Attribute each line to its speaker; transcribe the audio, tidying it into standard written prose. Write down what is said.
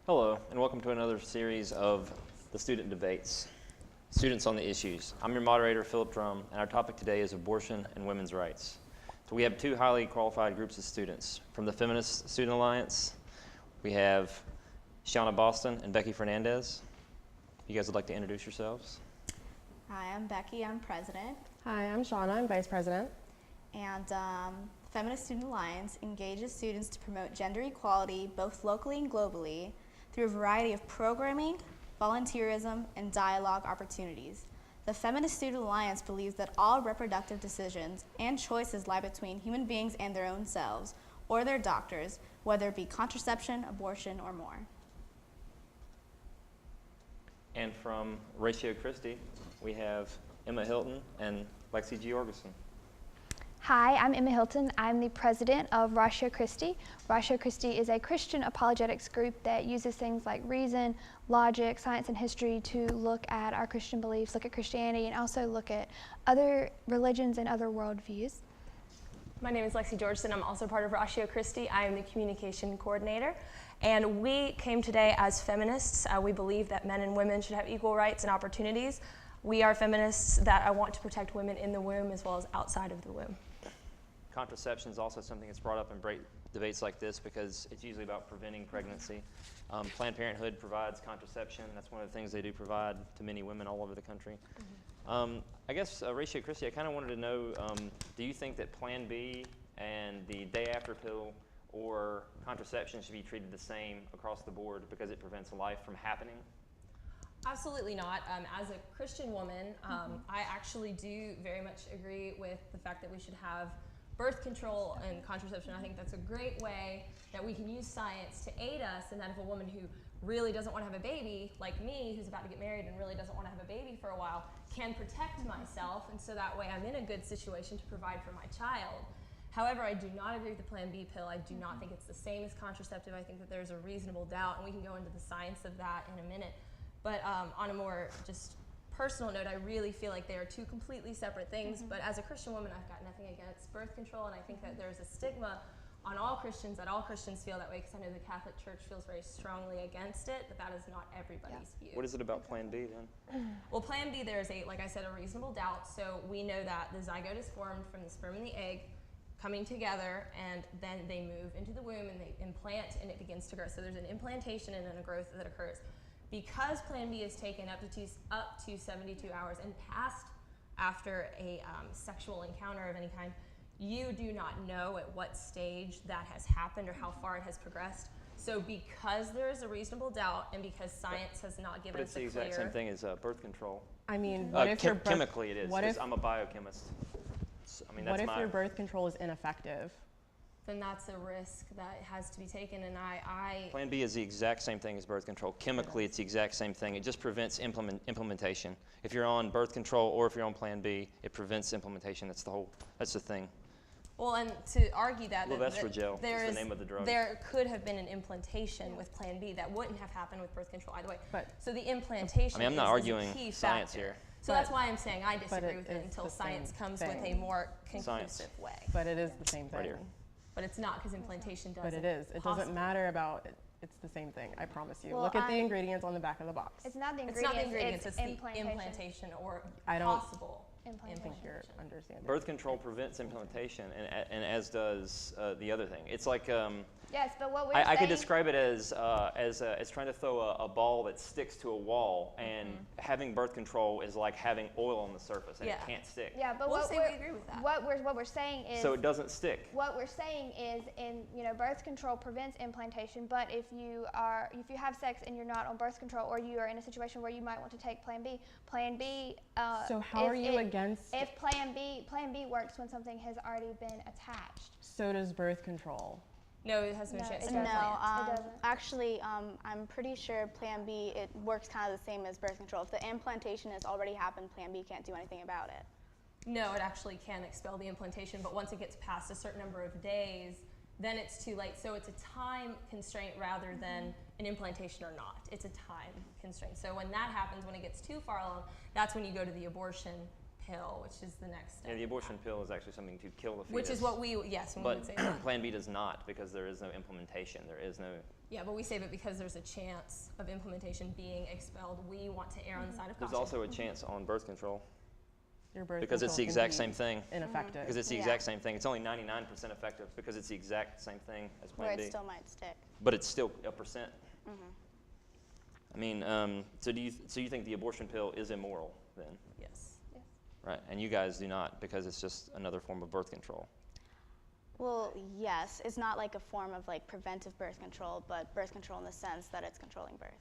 Speaker 1: Hello, and welcome to another series of the Student Debates, Students on the Issues. I'm your moderator, Philip Drum, and our topic today is abortion and women's rights. So we have two highly qualified groups of students. From the Feminist Student Alliance, we have Shauna Boston and Becky Fernandez. You guys would like to introduce yourselves?
Speaker 2: Hi, I'm Becky, I'm president.
Speaker 3: Hi, I'm Shauna, I'm vice president.
Speaker 2: And Feminist Student Alliance engages students to promote gender equality both locally and globally through a variety of programming, volunteerism, and dialogue opportunities. The Feminist Student Alliance believes that all reproductive decisions and choices lie between human beings and their own selves, or their doctors, whether it be contraception, abortion, or more.
Speaker 1: And from Ratio Christi, we have Emma Hilton and Lexi Georgeson.
Speaker 4: Hi, I'm Emma Hilton. I'm the president of Ratio Christi. Ratio Christi is a Christian apologetics group that uses things like reason, logic, science, and history to look at our Christian beliefs, look at Christianity, and also look at other religions and other worldviews.
Speaker 5: My name is Lexi Georgeson. I'm also part of Ratio Christi. I am the communication coordinator. And we came today as feminists. We believe that men and women should have equal rights and opportunities. We are feminists that want to protect women in the womb as well as outside of the womb.
Speaker 1: Contraception is also something that's brought up in debates like this because it's usually about preventing pregnancy. Planned Parenthood provides contraception. That's one of the things they do provide to many women all over the country. I guess, Ratio Christi, I kind of wanted to know, do you think that Plan B and the day after pill or contraception should be treated the same across the board because it prevents life from happening?
Speaker 5: Absolutely not. As a Christian woman, I actually do very much agree with the fact that we should have birth control and contraception. I think that's a great way that we can use science to aid us, and that if a woman who really doesn't want to have a baby, like me, who's about to get married and really doesn't want to have a baby for a while, can protect myself, and so that way I'm in a good situation to provide for my child. However, I do not agree with the Plan B pill. I do not think it's the same as contraceptive. I think that there's a reasonable doubt, and we can go into the science of that in a minute. But on a more just personal note, I really feel like they are two completely separate things. But as a Christian woman, I've got nothing against birth control, and I think that there's a stigma on all Christians, that all Christians feel that way, because I know the Catholic Church feels very strongly against it, but that is not everybody's view.
Speaker 1: What is it about Plan B then?
Speaker 5: Well, Plan B, there's like I said, a reasonable doubt. So we know that the zygote is formed from the sperm and the egg coming together, and then they move into the womb and they implant, and it begins to grow. So there's an implantation and then a growth that occurs. Because Plan B is taken up to 72 hours and passed after a sexual encounter of any kind, you do not know at what stage that has happened or how far it has progressed. So because there is a reasonable doubt and because science has not given us a clear...
Speaker 1: But it's the exact same thing as birth control.
Speaker 3: I mean, what if your
Speaker 1: chemically it is, because I'm a biochemist. I mean,
Speaker 3: what if your birth control is ineffective?
Speaker 5: Then that's a risk that has to be taken, and
Speaker 1: Plan B is the exact same thing as birth control. Chemically, it's the exact same thing. It just prevents implementation. If you're on birth control or if you're on Plan B, it prevents implementation. That's the thing.
Speaker 5: Well, and to argue that
Speaker 1: Levestragel is the name of the drug.
Speaker 5: There could have been an implantation with Plan B that wouldn't have happened with birth control either way. So the implantation
Speaker 1: I'm not arguing
Speaker 5: is a key
Speaker 1: science
Speaker 5: factor.
Speaker 1: here.
Speaker 5: So that's why I'm saying I disagree with it until science comes with a more conclusive way.
Speaker 3: But it is the same thing.
Speaker 1: Right here.
Speaker 5: But it's not, because implantation doesn't.
Speaker 3: But it is. It doesn't matter about it. It's the same thing, I promise you.
Speaker 4: Well,
Speaker 3: look at the ingredients on the back of the box.
Speaker 4: It's not the
Speaker 5: It's
Speaker 4: ingredients,
Speaker 5: not the ingredients, it's the
Speaker 4: implantation.
Speaker 5: implantation or
Speaker 3: I don't
Speaker 5: possible
Speaker 3: I think
Speaker 5: implantation.
Speaker 3: you're understanding.
Speaker 1: Birth control prevents implementation, and as does the other thing. It's like
Speaker 4: Yes, but what we're
Speaker 1: I could
Speaker 4: saying...
Speaker 1: describe it as trying to throw a ball that sticks to a wall, and having birth control is like having oil on the surface, and it can't stick.
Speaker 4: Yeah, but
Speaker 5: We'll say we agree with that.
Speaker 4: What we're saying is...
Speaker 1: So it doesn't stick.
Speaker 4: What we're saying is, birth control prevents implantation, but if you have sex and you're not on birth control, or you are in a situation where you might want to take Plan B,
Speaker 3: so how are you against...
Speaker 4: If Plan B works when something has already been attached.
Speaker 3: So does birth control.
Speaker 5: No, it has no chance.
Speaker 2: Actually, I'm pretty sure Plan B, it works kind of the same as birth control. If the implantation has already happened, Plan B can't do anything about it.
Speaker 5: No, it actually can expel the implantation, but once it gets past a certain number of days, then it's too late. So it's a time constraint rather than an implantation or not. It's a time constraint. So when that happens, when it gets too far along, that's when you go to the abortion pill, which is the next step.
Speaker 1: Yeah, the abortion pill is actually something to kill the fetus.
Speaker 5: Which is what we, yes, when we would say
Speaker 1: But
Speaker 5: that.
Speaker 1: Plan B does not, because there is no implementation. There is no.
Speaker 5: Yeah, but we say that because there's a chance of implementation being expelled, we want to err on the side of
Speaker 1: There's
Speaker 5: caution.
Speaker 1: also a chance on birth control,
Speaker 3: Your birth
Speaker 1: because it's
Speaker 3: control
Speaker 1: the
Speaker 3: can
Speaker 1: exact
Speaker 3: be
Speaker 1: same thing.
Speaker 3: Ineffective.
Speaker 1: Because it's the
Speaker 2: Yeah.
Speaker 1: exact same thing. It's only 99% effective because it's the exact same thing as
Speaker 2: Where
Speaker 1: Plan
Speaker 2: it
Speaker 1: B.
Speaker 2: still might stick.
Speaker 1: But it's still a percent. I mean, so you think the abortion pill is immoral then?
Speaker 5: Yes.
Speaker 1: Right, and you guys do not, because it's just another form of birth control.
Speaker 2: Well, yes, it's not like a form of like preventive birth control, but birth control in the sense that it's controlling birth.